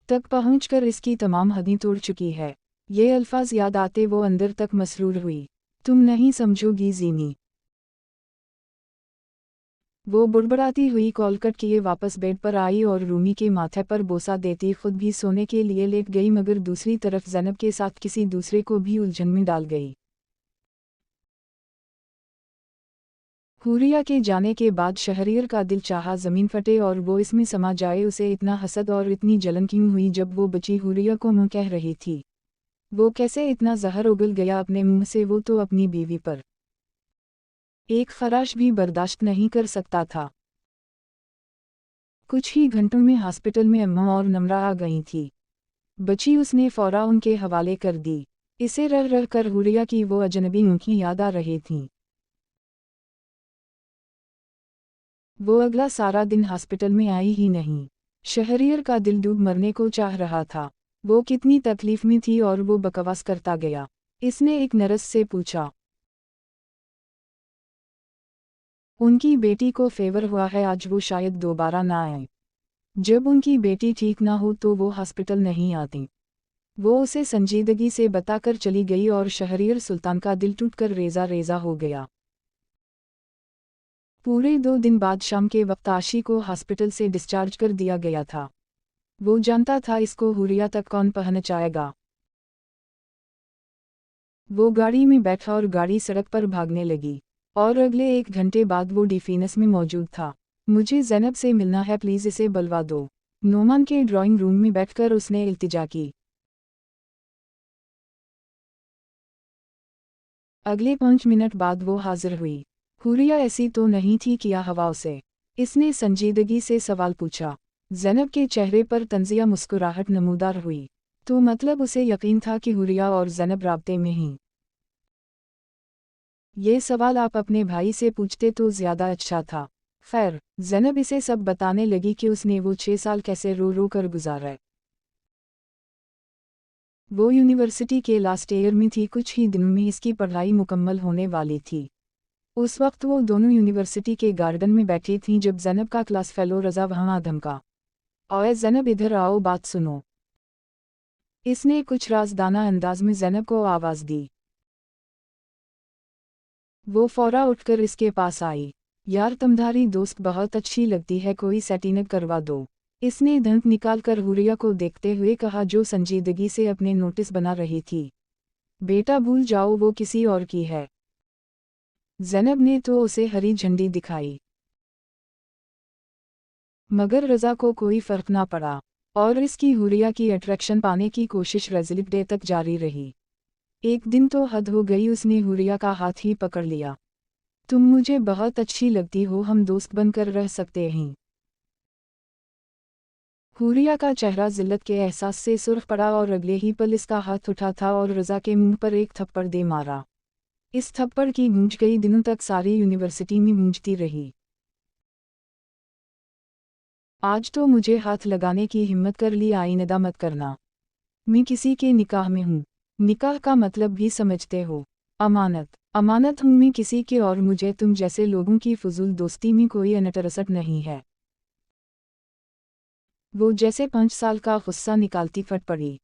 तक पहुँचकर इसकी तमाम हदें तोड़ चुकी है। ये अल्फाज याद आते वो अंदर तक मसरूर हुई। तुम नहीं समझोगी ज़ीनी। वो बुड़बुड़ाती हुई कॉल कट किए वापस बेड पर आई और रूमी के माथे पर बोसा देती खुद भी सोने के लिए लेट गई, मगर दूसरी तरफ ज़ैनब के साथ किसी दूसरे को भी उलझन में डाल गई। हुरिया के जाने के बाद शहरियर का दिल चाहा ज़मीन फटे और वो इसमें समा जाए। उसे इतना हसद और इतनी जलन क्यों हुई जब वो बची हुरिया को मुँह कह रही थी। वो कैसे इतना जहर उगल गया अपने मुँह से, वो तो अपनी बीवी पर एक खराश भी बर्दाश्त नहीं कर सकता था। कुछ ही घंटों में हॉस्पिटल में अम्मा और नम्रा आ गई थी। बची उसने फ़ौरा उनके हवाले कर दी। इसे रह रह कर हुरिया की वो अजनबी आँखें याद आ रही थीं। वो अगला सारा दिन हॉस्पिटल में आई ही नहीं। शहरियर का दिल डूब मरने को चाह रहा था। वो कितनी तकलीफ में थी और वो बकवास करता गया। इसने एक नर्स से पूछा, उनकी बेटी को फेवर हुआ है, आज वो शायद दोबारा ना आए। जब उनकी बेटी ठीक ना हो तो वो हॉस्पिटल नहीं आती। वो उसे संजीदगी से बताकर चली गई और शहरियर सुल्तान का दिल टूटकर रेजा रेजा हो गया। पूरे 2 दिन बाद शाम के वक्त आशी को हॉस्पिटल से डिस्चार्ज कर दिया गया था। वो जानता था इसको हुरिया तक कौन पहुंचाएगा। वो गाड़ी में बैठा और गाड़ी सड़क पर भागने लगी, और अगले 1 घंटे बाद वो डिफीनस में मौजूद था। मुझे ज़ैनब से मिलना है, प्लीज़ इसे बुलवा दो। नोमान के ड्राइंग रूम में बैठकर उसने इल्तिजा की। अगले 5 मिनट बाद वो हाजिर हुई। हुरिया ऐसी तो नहीं थी, किया हवा उसे? इसने संजीदगी से सवाल पूछा। ज़ैनब के चेहरे पर तंजिया मुस्कुराहट नमूदार हुई। तो मतलब उसे यकीन था कि हुरिया और ज़ैनब राब्ते में ही। ये सवाल आप अपने भाई से पूछते तो ज़्यादा अच्छा था। खैर, ज़ैनब इसे सब बताने लगी कि उसने वो 6 साल कैसे रो रो कर गुजारे। वो यूनिवर्सिटी के लास्ट ईयर में थी, कुछ ही दिनों में इसकी पढ़ाई मुकम्मल होने वाली थी। उस वक्त वो दोनों यूनिवर्सिटी के गार्डन में बैठी थीं जब ज़ैनब का क्लास फेलो रज़ा वहाँ धमका, ओए ज़ैनब इधर आओ, बात सुनो। इसने कुछ राजदाना अंदाज में ज़ैनब को आवाज़ दी। वो फ़ौरा उठकर इसके पास आई। यार, तुम्हारी दोस्त बहुत अच्छी लगती है, कोई सेटिंग करवा दो। इसने दंत निकालकर हुरिया को देखते हुए कहा, जो संजीदगी से अपने नोटिस बना रही थी। बेटा भूल जाओ, वो किसी और की है। ज़ैनब ने तो उसे हरी झंडी दिखाई, मगर रज़ा को कोई फ़र्क ना पड़ा, और इसकी हुरिया की अट्रैक्शन पाने की कोशिश रेज़िलिट डे तक जारी रही। एक दिन तो हद हो गई, उसने हुरिया का हाथ ही पकड़ लिया। तुम मुझे बहुत अच्छी लगती हो, हम दोस्त बनकर रह सकते हैं। हुरिया का चेहरा जिल्लत के एहसास से सुर्ख पड़ा और अगले ही पल इसका हाथ उठा था और रज़ा के मुंह पर एक थप्पड़ दे मारा। इस थप्पड़ की गूंज कई दिनों तक सारी यूनिवर्सिटी में गूंजती रही। आज तो मुझे हाथ लगाने की हिम्मत कर ली, आइंदा मत करना। मैं किसी के निकाह में हूँ। निकाह का मतलब भी समझते हो? अमानत। अमानत हूँ मैं किसी के, और मुझे तुम जैसे लोगों की फजूल दोस्ती में कोई अनटरसट नहीं है। वो जैसे 5 साल का गुस्सा निकालती फट पड़ी।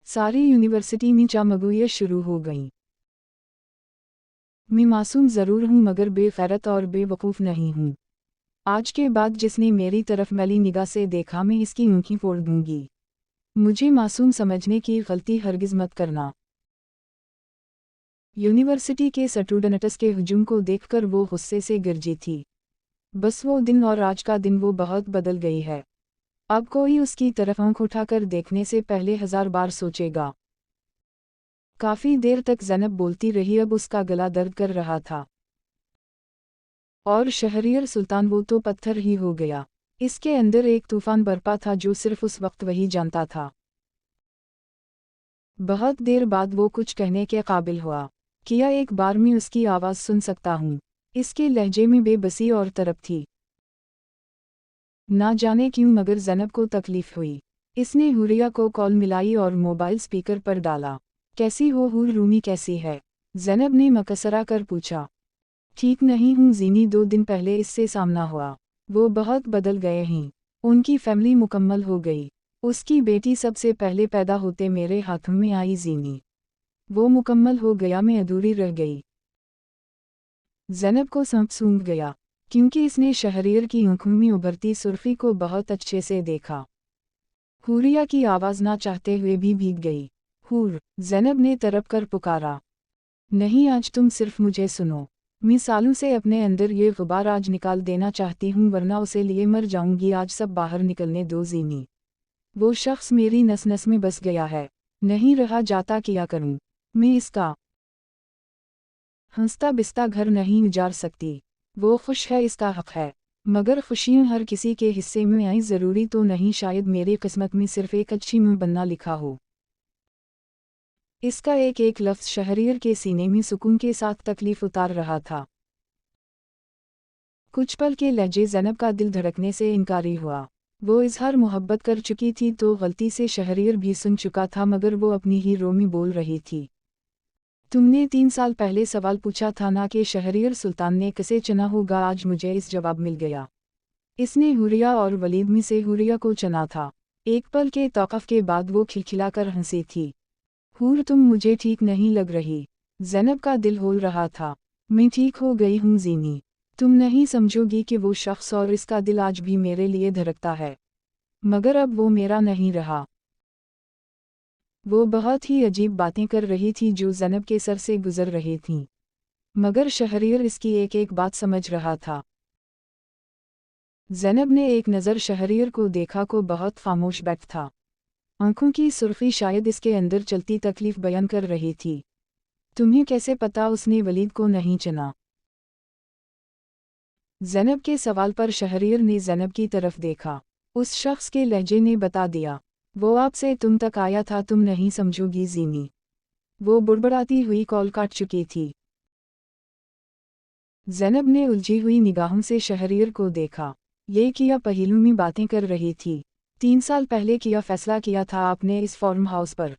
सारी यूनिवर्सिटी में चामगुइयाँ शुरू हो गईं। मैं मासूम ज़रूर हूँ मगर बेगैरत और बेवकूफ़ नहीं हूँ। आज के बाद जिसने मेरी तरफ मैली निगाह से देखा मैं इसकी आँखें फोड़ दूंगी। मुझे मासूम समझने की गलती हरगिज़ मत करना। यूनिवर्सिटी के स्टूडेंट्स के हुजूम को देखकर वो गुस्से से गरजी थी। बस वो दिन और आज का दिन वो बहुत बदल गई है। अब कोई उसकी तरफ आँख उठाकर देखने से पहले 1000 बार सोचेगा। काफ़ी देर तक ज़ैनब बोलती रही, अब उसका गला दर्द कर रहा था। और शहरियर सुल्तान वो तो पत्थर ही हो गया। इसके अंदर एक तूफान बरपा था जो सिर्फ उस वक्त वही जानता था। बहुत देर बाद वो कुछ कहने के काबिल हुआ। किया एक बार में उसकी आवाज़ सुन सकता हूँ। इसके लहजे में बेबसी और तड़प थी। ना जाने क्यों मगर ज़ैनब को तकलीफ हुई। इसने हुरिया को कॉल मिलाई और मोबाइल स्पीकर पर डाला। कैसी हो हूर, रूमी कैसी है? ज़ैनब ने मकसरा कर पूछा। ठीक नहीं हूँ ज़ीनी, 2 दिन पहले इससे सामना हुआ। वो बहुत बदल गए हैं। उनकी फैमिली मुकम्मल हो गई। उसकी बेटी सबसे पहले पैदा होते मेरे हाथों में आई ज़ीनी। वो मुकम्मल हो गया, मैं अधूरी रह गई। ज़ैनब को सांप सूंघ गया, क्योंकि इसने शहरियर की आंखों में उभरती सुर्खी को बहुत अच्छे से देखा। हुरिया की आवाज़ ना चाहते हुए भी भीग गई। हूर, ज़ैनब ने तड़प कर पुकारा। नहीं, आज तुम सिर्फ मुझे सुनो। मैं सालों से अपने अंदर ये गुबार आज निकाल देना चाहती हूँ, वरना उसे लिए मर जाऊंगी। आज सब बाहर निकलने दो ज़ीनी। वो शख्स मेरी नस नस में बस गया है, नहीं रहा जाता, क्या करूँ मैं इसका? हंसता बिस्ता घर नहीं उजाड़ सकती। वो खुश है, इसका हक है। मगर खुशियाँ हर किसी के हिस्से में आई ज़रूरी तो नहीं, शायद मेरी किस्मत में सिर्फ एक अच्छी मुँह बनना लिखा हो। इसका एक एक लफ्ज़ शहरियर के सीने में सुकून के साथ तकलीफ उतार रहा था। कुछ पल के लहजे ज़ैनब का दिल धड़कने से इनकारी हुआ। वो इजहार मोहब्बत कर चुकी थी तो गलती से शहरियर भी सुन चुका था, मगर वो अपनी ही रोमी बोल रही थी। तुमने 3 साल पहले सवाल पूछा था ना कि शहरियर सुल्तान ने किसे चुना होगा, आज मुझे इस जवाब मिल गया। इसने हुरिया और वलीद में से हुरिया को चुना था। एक पल के तौक़ुफ़ के बाद वो खिलखिलाकर हंसी थी। हूर, तुम मुझे ठीक नहीं लग रही। ज़ैनब का दिल होल रहा था। मैं ठीक हो गई हूँ ज़ीनी। तुम नहीं समझोगी कि वो शख्स और इसका दिल आज भी मेरे लिए धड़कता है, मगर अब वो मेरा नहीं रहा। वो बहुत ही अजीब बातें कर रही थी जो ज़ैनब के सर से गुजर रही थीं, मगर शहरियर इसकी एक एक बात समझ रहा था। ज़ैनब ने एक नज़र शहरियर को देखा, को बहुत खामोश बैठ था। आंखों की सुर्खी शायद इसके अंदर चलती तकलीफ बयान कर रही थी। तुम्हें कैसे पता उसने वलीद को नहीं चुना? ज़ैनब के सवाल पर शहरियर ने ज़ैनब की तरफ देखा। उस शख्स के लहजे ने बता दिया। वो आपसे तुम तक आया था, तुम नहीं समझोगी ज़ीनी। वो बुड़बुड़ाती हुई कॉल काट चुकी थी। ज़ैनब ने उलझी हुई निगाहों से शहरियर को देखा। ये किया पहेलू में बातें कर रही थी। 3 साल पहले किया फैसला किया था आपने इस फार्म हाउस पर।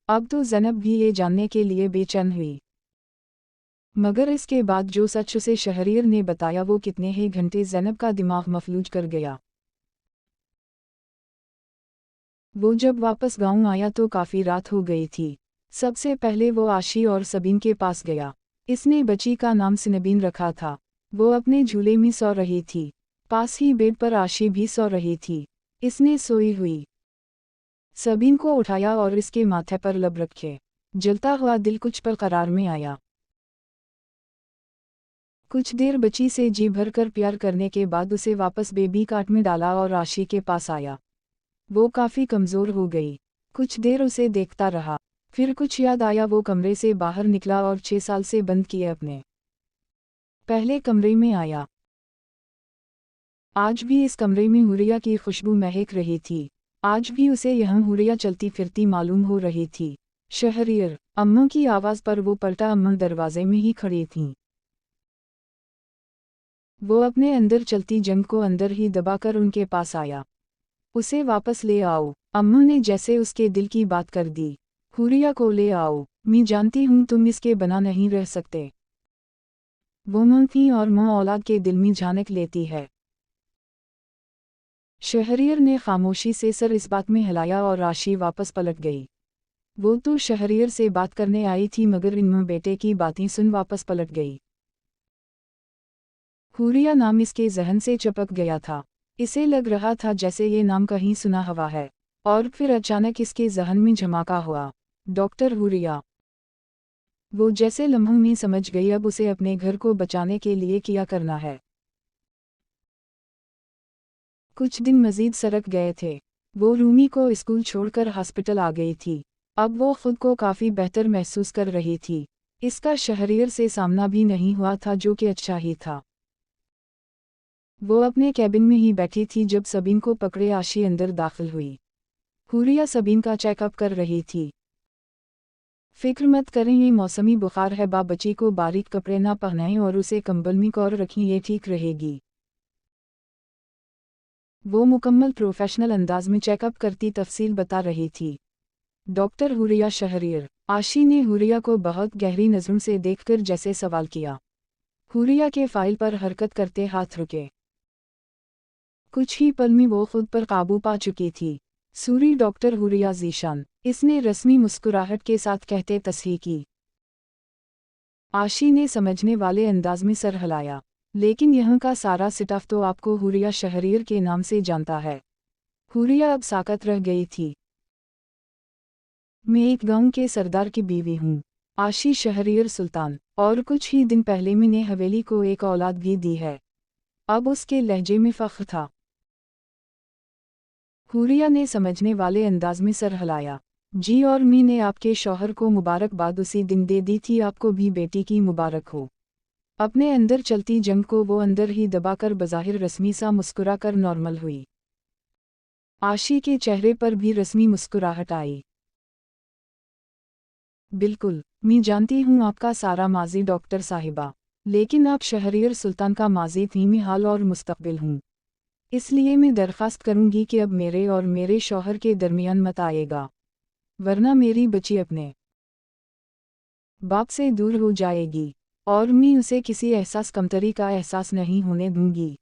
अब तो ज़ैनब भी ये जानने के लिए बेचैन हुई। मगर इसके बाद जो सच उसे शहरियर ने बताया, वो कितने ही घंटे ज़ैनब का दिमाग मफलूज कर गया। वो जब वापस गांव आया तो काफ़ी रात हो गई थी। सबसे पहले वो आशी और सबीन के पास गया। इसने बच्ची का नाम सिनबीन रखा था। वो अपने झूले में सो रही थी। पास ही बेड पर आशी भी सो रही थी। इसने सोई हुई सबीन को उठाया और इसके माथे पर लब रखे। जलता हुआ दिल कुछ पल करार में आया। कुछ देर बच्ची से जी भरकर प्यार करने के बाद उसे वापस बेबी कार्ट में डाला और आशी के पास आया। वो काफ़ी कमज़ोर हो गई। कुछ देर उसे देखता रहा, फिर कुछ याद आया। वो कमरे से बाहर निकला और 6 साल से बंद किए अपने पहले कमरे में आया। आज भी इस कमरे में हुरिया की खुशबू महक रही थी। आज भी उसे यहाँ हुरिया चलती फिरती मालूम हो रही थी। शहरियर, अम्मा की आवाज़ पर वो पलटा। अम्मा दरवाजे में ही खड़ी थीं। वो अपने अंदर चलती जंग को अंदर ही दबाकर उनके पास आया। उसे वापस ले आओ। अम्मा ने जैसे उसके दिल की बात कर दी। हुरिया को ले आओ। मैं जानती हूँ तुम इसके बिना नहीं रह सकते। वो माँ थी और माँ औलाद के दिल में झानक लेती है। शहरियर ने खामोशी से सर इस बात में हिलाया और राशि वापस पलट गई। वो तो शहरियर से बात करने आई थी मगर इन माँ बेटे की बातें सुन वापस पलट गई। हुरिया नाम इसके जहन से चपक गया था। इसे लग रहा था जैसे ये नाम कहीं सुना हुआ है। और फिर अचानक इसके जहन में झमाका हुआ। डॉक्टर हुरिया। वो जैसे लम्हों में समझ गई अब उसे अपने घर को बचाने के लिए क्या करना है। कुछ दिन मजीद सरक गए थे। वो रूमी को स्कूल छोड़कर हॉस्पिटल आ गई थी। अब वो खुद को काफ़ी बेहतर महसूस कर रही थी। इसका शहरियर से सामना भी नहीं हुआ था जो कि अच्छा ही था। वो अपने कैबिन में ही बैठी थी जब सबीन को पकड़े आशी अंदर दाखिल हुई। हुरिया सबीन का चेकअप कर रही थी। फिक्र मत करें, ये मौसमी बुखार है। बच्ची को बारीक कपड़े ना पहनाएं और उसे कंबल में और रखें, ये ठीक रहेगी। वो मुकम्मल प्रोफेशनल अंदाज में चेकअप करती तफसील बता रही थी। डॉक्टर हुरिया शहरियर। आशी ने हुरिया को बहुत गहरी नज़रों से देखकर जैसे सवाल किया। हुरिया के फाइल पर हरकत करते हाथ रुके। कुछ ही पल में वो खुद पर काबू पा चुकी थी। सूरी डॉक्टर हुरिया जीशान, इसने रस्मी मुस्कुराहट के साथ कहते तस्हीह की। आशी ने समझने वाले अंदाज में सर हिलाया। लेकिन यहाँ का सारा स्टाफ तो आपको हुरिया शहरियर के नाम से जानता है। हुरिया अब साकत रह गई थी। मैं एक गांव के सरदार की बीवी हूँ, आशी शहरियर सुल्तान, और कुछ ही दिन पहले मैंने हवेली को एक औलाद भी दी है। अब उसके लहजे में फ़ख्र था। हुरिया ने समझने वाले अंदाज में सर हिलाया। जी, और मैंने आपके शौहर को मुबारकबाद उसी दिन दे दी थी। आपको भी बेटी की मुबारक हो। अपने अंदर चलती जंग को वो अंदर ही दबाकर बज़ाहिर रस्मी सा मुस्कुराकर नॉर्मल हुई। आशी के चेहरे पर भी रस्मी मुस्कुराहट आई। बिल्कुल, मैं जानती हूँ आपका सारा माजी डॉक्टर साहिबा, लेकिन आप शहरियर सुल्तान का माजी थी, मैं हाल और मुस्तकबिल हूँ। इसलिए मैं दरख्वास्त करूँगी कि अब मेरे और मेरे शौहर के दरमियान मत आएगा, वरना मेरी बच्ची अपने बाप से दूर हो जाएगी और मैं उसे किसी एहसास कमतरी का एहसास नहीं होने दूंगी।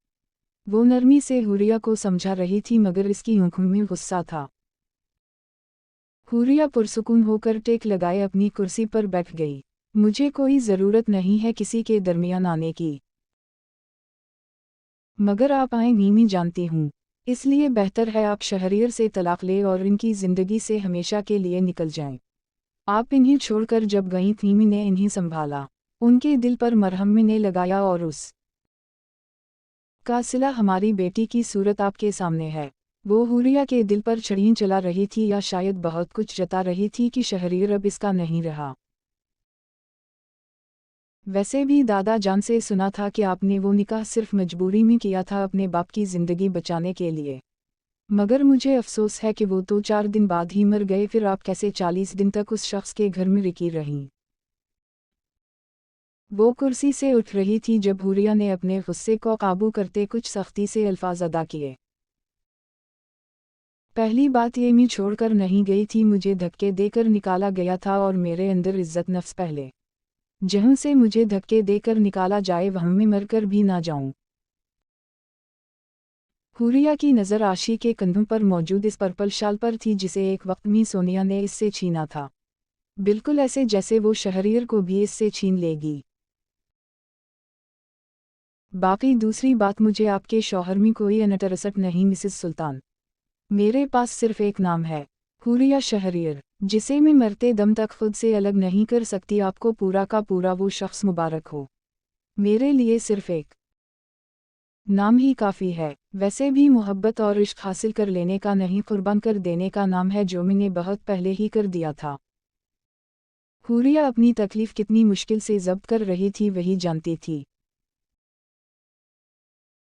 वो नरमी से हुरिया को समझा रही थी मगर इसकी आंखों में गुस्सा था। हुरिया पुरसुकून होकर टेक लगाए अपनी कुर्सी पर बैठ गई। मुझे कोई ज़रूरत नहीं है किसी के दरमियान आने की, मगर आप आएंगी मैं जानती हूँ। इसलिए बेहतर है आप शहरियर से तलाक ले और इनकी ज़िंदगी से हमेशा के लिए निकल जाएं। आप इन्हें छोड़कर जब गई थी मैंने इन्हें संभाला, उनके दिल पर मरहम मैंने लगाया और उस का सिला हमारी बेटी की सूरत आपके सामने है। वो हुरिया के दिल पर छड़ियाँ चला रही थी या शायद बहुत कुछ जता रही थी कि शहरियर अब इसका नहीं रहा। वैसे भी दादा जान से सुना था कि आपने वो निकाह सिर्फ मजबूरी में किया था अपने बाप की ज़िंदगी बचाने के लिए, मगर मुझे अफसोस है कि वो तो 4 दिन बाद ही मर गए। फिर आप कैसे 40 दिन तक उस शख्स के घर में रुकी रहीं? वो कुर्सी से उठ रही थी जब हुरिया ने अपने गुस्से को काबू करते कुछ सख्ती से अल्फाज अदा किए। पहली बात ये मैं छोड़कर नहीं गई थी, मुझे धक्के देकर निकाला गया था और मेरे अंदर इज्जत नफ्स पहले जहाँ से मुझे धक्के देकर निकाला जाए वहाँ मैं मरकर भी ना जाऊं। हुरिया की नज़र आशी के कंधों पर मौजूद इस पर्पल शाल पर थी जिसे एक वक्त में सोनिया ने इससे छीना था, बिल्कुल ऐसे जैसे वो शहरियर को भी इससे छीन लेगी। बाकी दूसरी बात, मुझे आपके शौहर में कोई अनटरसट नहीं मिसेस सुल्तान। मेरे पास सिर्फ एक नाम है, हुरिया शहरियर, जिसे मैं मरते दम तक खुद से अलग नहीं कर सकती। आपको पूरा का पूरा वो शख्स मुबारक हो। मेरे लिए सिर्फ एक नाम ही काफ़ी है। वैसे भी मोहब्बत और इश्क हासिल कर लेने का नहीं, कुर्बान कर देने का नाम है, जो मैंने बहुत पहले ही कर दिया था। हुरिया अपनी तकलीफ़ कितनी मुश्किल से ज़ब्त कर रही थी वही जानती थी।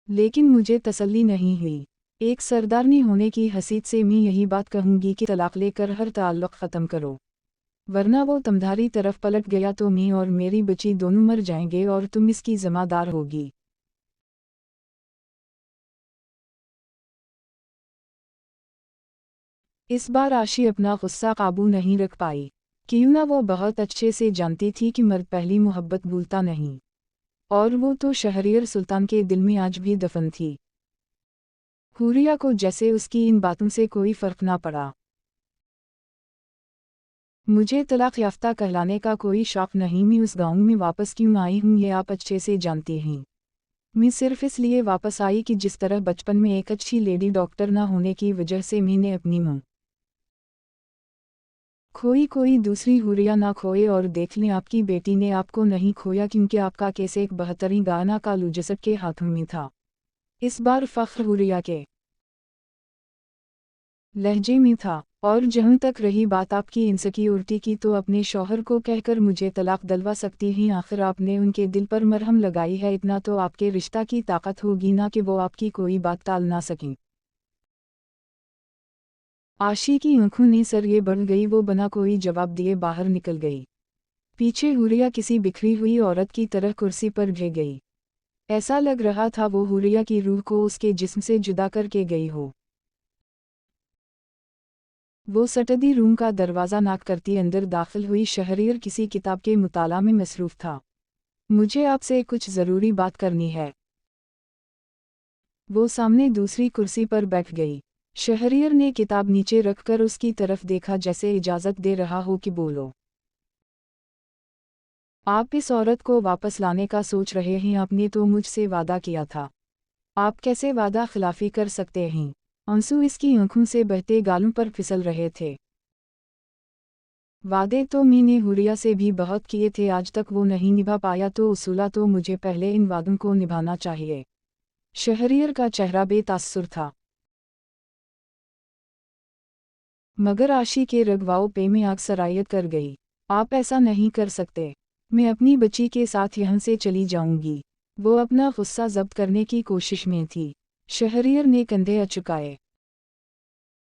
लेकिन मुझे तसल्ली नहीं हुई। एक सरदारनी होने की हैसियत से मैं यही बात कहूँगी कि तलाक लेकर हर ताल्लुक़ ख़त्म करो, वरना वो तुम्हारी तरफ पलट गया तो मैं और मेरी बच्ची दोनों मर जाएंगे और तुम इसकी ज़िम्मेदार होगी। इस बार आशी अपना गुस्सा काबू नहीं रख पाई, क्यों ना वो बहुत अच्छे से जानती थी कि मर्द पहली मोहब्बत भूलता नहीं, और वो तो शहरियर सुल्तान के दिल में आज भी दफन थी। हुरिया को जैसे उसकी इन बातों से कोई फ़र्क ना पड़ा। मुझे तलाक याफ्ता कहलाने का कोई शौक़ नहीं, मैं उस गाँव में वापस क्यों आई हूँ ये आप अच्छे से जानते हैं। मैं सिर्फ इसलिए वापस आई कि जिस तरह बचपन में एक अच्छी लेडी डॉक्टर ना होने की वजह से मैंने अपनी माँ खोई, कोई दूसरी हुरिया ना खोए, और देख लें आपकी बेटी ने आपको नहीं खोया, क्योंकि आपका केस एक 72 गाना का लुजसट के हाथों में था। इस बार फ़ख्र हुरिया के लहजे में था। और जहाँ तक रही बात आपकी इनसिक्योरिटी की, तो अपने शौहर को कहकर मुझे तलाक दिलवा सकती हैं। आखिर आपने उनके दिल पर मरहम लगाई है, इतना तो आपके रिश्ता की ताकत होगी ना कि वो आपकी कोई बात टाल ना सकें। आशी की आंखों ने सर ये बढ़ गई, वो बिना कोई जवाब दिए बाहर निकल गई। पीछे हुरिया किसी बिखरी हुई औरत की तरह कुर्सी पर गिर गई। ऐसा लग रहा था वो हुरिया की रूह को उसके जिस्म से जुदा करके गई हो। वो स्टडी रूम का दरवाज़ा नॉक करती अंदर दाखिल हुई। शहरियर किसी किताब के मुताला में मसरूफ़ था। मुझे आपसे कुछ ज़रूरी बात करनी है। वो सामने दूसरी कुर्सी पर बैठ गई। शहरियर ने किताब नीचे रखकर उसकी तरफ देखा, जैसे इजाज़त दे रहा हो कि बोलो। आप इस औरत को वापस लाने का सोच रहे हैं? आपने तो मुझसे वादा किया था। आप कैसे वादा खिलाफी कर सकते हैं? आंसू इसकी आंखों से बहते गालों पर फिसल रहे थे। वादे तो मैंने हुरिया से भी बहुत किए थे, आज तक वो नहीं निभा पाया, तो उसूला तो मुझे पहले इन वादों को निभाना चाहिए। शहरियर का चेहरा बेतासुर था। मगर आशी के रगवाओं पे में आग सरायत कर गई। आप ऐसा नहीं कर सकते। मैं अपनी बच्ची के साथ यहाँ से चली जाऊंगी। वो अपना गुस्सा जब्त करने की कोशिश में थी। शहरियर ने कंधे अचकाए।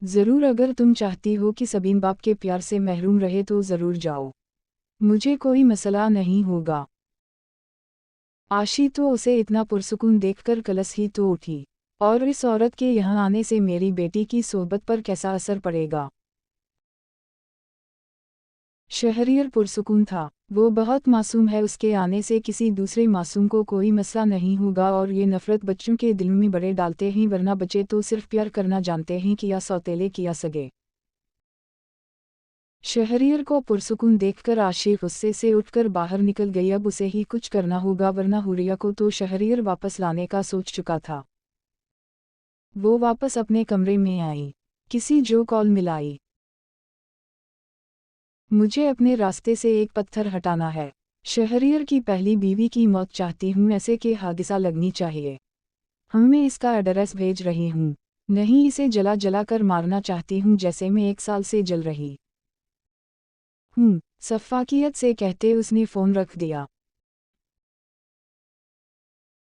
ज़रूर, अगर तुम चाहती हो कि सबीन बाप के प्यार से महरूम रहे तो ज़रूर जाओ, मुझे कोई मसला नहीं होगा। आशी तो उसे इतना पुरसुकून देखकर कलस ही तो उठी। और इस औरत के यहाँ आने से मेरी बेटी की सोहबत पर कैसा असर पड़ेगा? शहरियर पुरसुकून था। वो बहुत मासूम है, उसके आने से किसी दूसरे मासूम को कोई मसला नहीं होगा, और ये नफ़रत बच्चों के दिल में बड़े डालते हैं, वरना बच्चे तो सिर्फ प्यार करना जानते हैं कि या सौतेले किया सगे। शहरियर को पुरसुकून देखकर आशी गुस्से से उठकर बाहर निकल गई। अब उसे ही कुछ करना होगा, वरना हुरिया को तो शहरियर वापस लाने का सोच चुका था। वो वापस अपने कमरे में आई। किसी जो कॉल मिलाई। मुझे अपने रास्ते से एक पत्थर हटाना है। शहरियर की पहली बीवी की मौत चाहती हूँ, ऐसे के हादिसा लगनी चाहिए। मैं इसका एड्रेस भेज रही हूँ। नहीं, इसे जला जला कर मारना चाहती हूँ, जैसे मैं 1 साल से जल रही हूँ। सफ़ाकियत से कहते उसने फ़ोन रख दिया।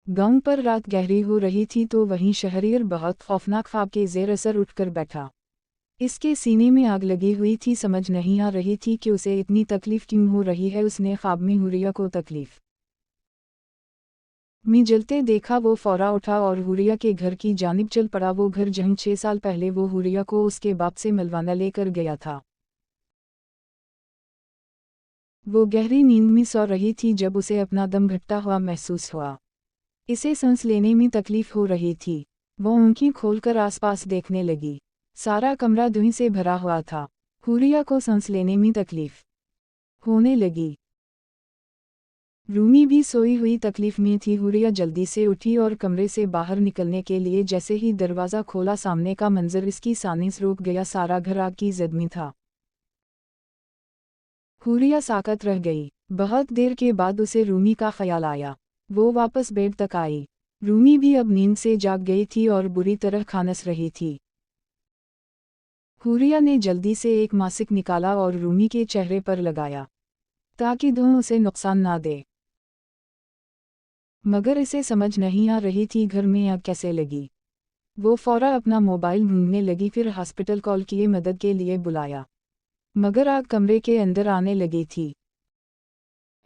गांव पर रात गहरी हो रही थी, तो वहीं शहरियर बहुत खौफनाक ख्वाब के ज़ेर असर उठकर बैठा। इसके सीने में आग लगी हुई थी, समझ नहीं आ रही थी कि उसे इतनी तकलीफ़ क्यों हो रही है। उसने ख्वाब में हुरिया को तकलीफ़ में जलते देखा। वो फौरा उठा और हुरिया के घर की जानिब चल पड़ा। वो घर जहाँ 6 साल पहले वो हुरिया को उसके बाप से मिलवाना लेकर गया था। वो गहरी नींद में सो रही थी जब उसे अपना दम घटता हुआ महसूस हुआ। इसे सांस लेने में तकलीफ हो रही थी। वो आँखें खोलकर आसपास देखने लगी। सारा कमरा धुएं से भरा हुआ था। हुरिया को सांस लेने में तकलीफ होने लगी। रूमी भी सोई हुई तकलीफ में थी। हुरिया जल्दी से उठी और कमरे से बाहर निकलने के लिए जैसे ही दरवाज़ा खोला, सामने का मंजर इसकी सांस रोक गया। सारा घर आग की जद में था। हुरिया साकत रह गई। बहुत देर के बाद उसे रूमी का ख्याल आया। वो वापस बेड तक आई। रूमी भी अब नींद से जाग गई थी और बुरी तरह खानस रही थी। हुरिया ने जल्दी से एक मासिक निकाला और रूमी के चेहरे पर लगाया, ताकि धुआं उसे नुकसान ना दे। मगर इसे समझ नहीं आ रही थी घर में आग कैसे लगी। वो फौरा अपना मोबाइल ढूंढने लगी, फिर हॉस्पिटल कॉल किए, मदद के लिए बुलाया, मगर आग कमरे के अंदर आने लगी थी।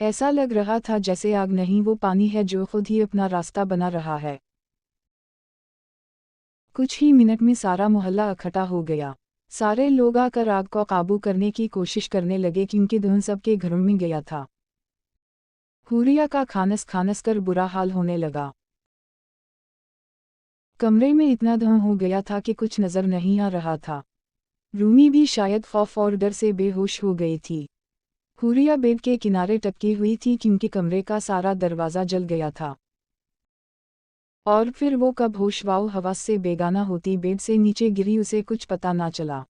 ऐसा लग रहा था जैसे आग नहीं, वो पानी है जो खुद ही अपना रास्ता बना रहा है। कुछ ही मिनट में सारा मोहल्ला इकट्ठा हो गया। सारे लोग आकर आग को काबू करने की कोशिश करने लगे क्योंकि धुआं सबके घरों में गया था। हुरिया का खानस खानस कर बुरा हाल होने लगा। कमरे में इतना धुआं हो गया था कि कुछ नजर नहीं आ रहा था। रूमी भी शायद खौफ और डर से बेहोश हो गई थी। हुरिया बेड के किनारे टपकी हुई थी क्योंकि कमरे का सारा दरवाज़ा जल गया था। और फिर वो कब होशवाओ हवास से बेगाना होती बेड से नीचे गिरी, उसे कुछ पता ना चला।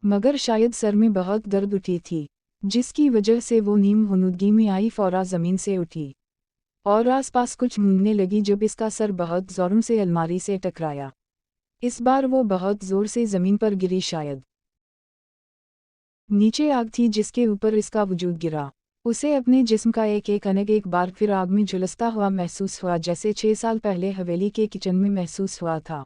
मगर शायद सर में बहुत दर्द उठी थी, जिसकी वजह से वो नीम हुनूदगी में आई, फौरा ज़मीन से उठी और आसपास कुछ ढूंढने लगी जब इसका सर बहुत ज़ोरों से अलमारी से टकराया। इस बार वो बहुत ज़ोर से ज़मीन पर गिरी। शायद नीचे आग थी जिसके ऊपर इसका वजूद गिरा। उसे अपने जिस्म का एक एक अनग एक बार फिर आग में झुलसता हुआ महसूस हुआ, जैसे 6 साल पहले हवेली के किचन में महसूस हुआ था।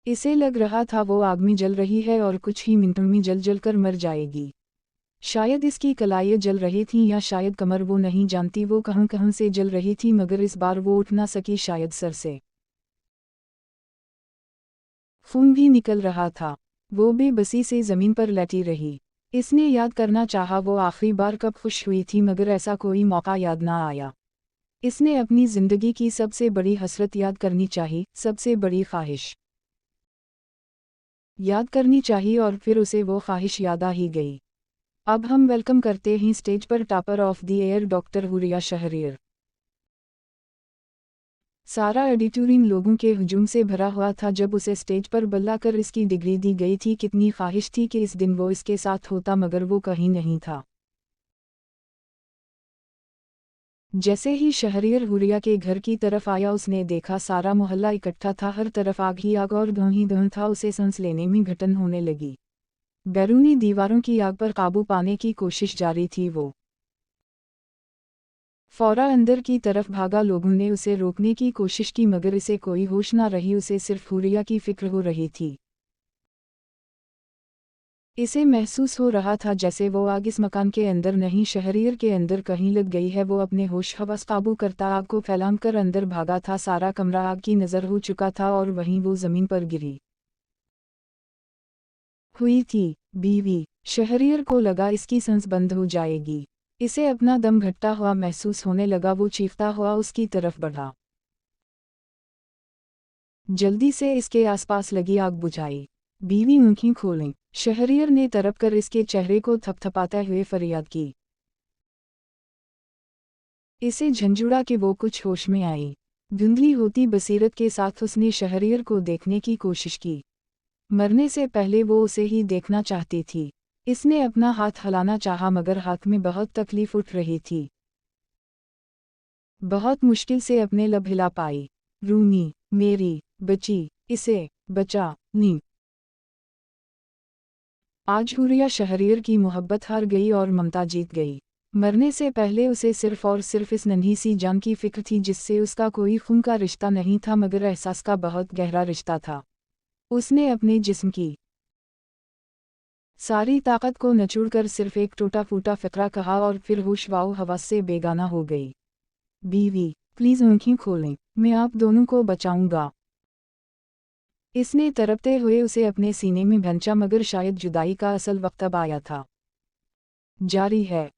इसे लग रहा था वो आग में जल रही है और कुछ ही मिनटों में जल जल कर मर जाएगी। शायद इसकी कलाइयाँ जल रही थीं या शायद कमर, वो नहीं जानती। वो कहाँ कहाँ से जल रही थी, मगर इस बार वो उठ ना सकी। शायद सर से खून भी निकल रहा था। वो बेबसी से ज़मीन पर लेटी रही। इसने याद करना चाहा वो आखिरी बार कब खुश हुई थी, मगर ऐसा कोई मौका याद ना आया। इसने अपनी ज़िंदगी की सबसे बड़ी हसरत याद करनी चाहिए, सबसे बड़ी ख्वाहिश याद करनी चाहिए, और फिर उसे वो ख्वाहिश याद आ ही गई। अब हम वेलकम करते हैं स्टेज पर topper of the year doctor Huriya Shahrir. सारा ऑडिटोरियम लोगों के हुजूम से भरा हुआ था जब उसे स्टेज पर बुलाकर इसकी डिग्री दी गई थी। कितनी ख्वाहिश थी कि इस दिन वो इसके साथ होता, मगर वो कहीं नहीं था। जैसे ही शहरीर हुरिया के घर की तरफ आया, उसने देखा सारा मोहल्ला इकट्ठा था, हर तरफ आग ही आग और धुआं ही धुआं था। उसे सांस लेने में घटन होने लगी। बैरूनी दीवारों की आग पर काबू पाने की कोशिश जारी थी। वो फौरा अंदर की तरफ भागा। लोगों ने उसे रोकने की कोशिश की, मगर इसे कोई होश ना रही। उसे सिर्फ हुरिया की फिक्र हो रही थी। इसे महसूस हो रहा था जैसे वो आग इस मकान के अंदर नहीं, शहरीर के अंदर कहीं लग गई है। वो अपने होश हवस काबू करता आग को फैलाकर अंदर भागा था। सारा कमरा आग की नज़र हो चुका था और वहीं वो ज़मीन पर गिरी हुई थी। बीवी शहरीर को लगा इसकी सांस बंद हो जाएगी। इसे अपना दम घटता हुआ महसूस होने लगा। वो चीखता हुआ उसकी तरफ बढ़ा, जल्दी से इसके आसपास लगी आग बुझाई। बीवी आंखें खोलें। शहरीर ने तड़प कर इसके चेहरे को थपथपाते हुए फरियाद की। इसे झंझुड़ा कि वो कुछ होश में आई। धुंधली होती बसीरत के साथ उसने शहरीर को देखने की कोशिश की। मरने से पहले वो उसे ही देखना चाहती थी। इसने अपना हाथ हिलाना चाहा, मगर हाथ में बहुत तकलीफ उठ रही थी। बहुत मुश्किल से अपने लब हिला पाई। रूमी, मेरी बची, इसे बचा नी। आज हुरिया शहरीर की मोहब्बत हार गई और ममता जीत गई। मरने से पहले उसे सिर्फ और सिर्फ इस नन्ही सी जान की फिक्र थी, जिससे उसका कोई खून का रिश्ता नहीं था, मगर एहसास का बहुत गहरा रिश्ता था। उसने अपने जिस्म की सारी ताकत को नचोड़कर सिर्फ एक टूटा फूटा फ़िक्रा कहा और फिर होश वाओ हवास से बेगाना हो गई। बीवी, प्लीज़ आँखें खोलें, मैं आप दोनों को बचाऊंगा। इसने तड़पते हुए उसे अपने सीने में भंचा, मगर शायद जुदाई का असल वक्त अब आया था। जारी है।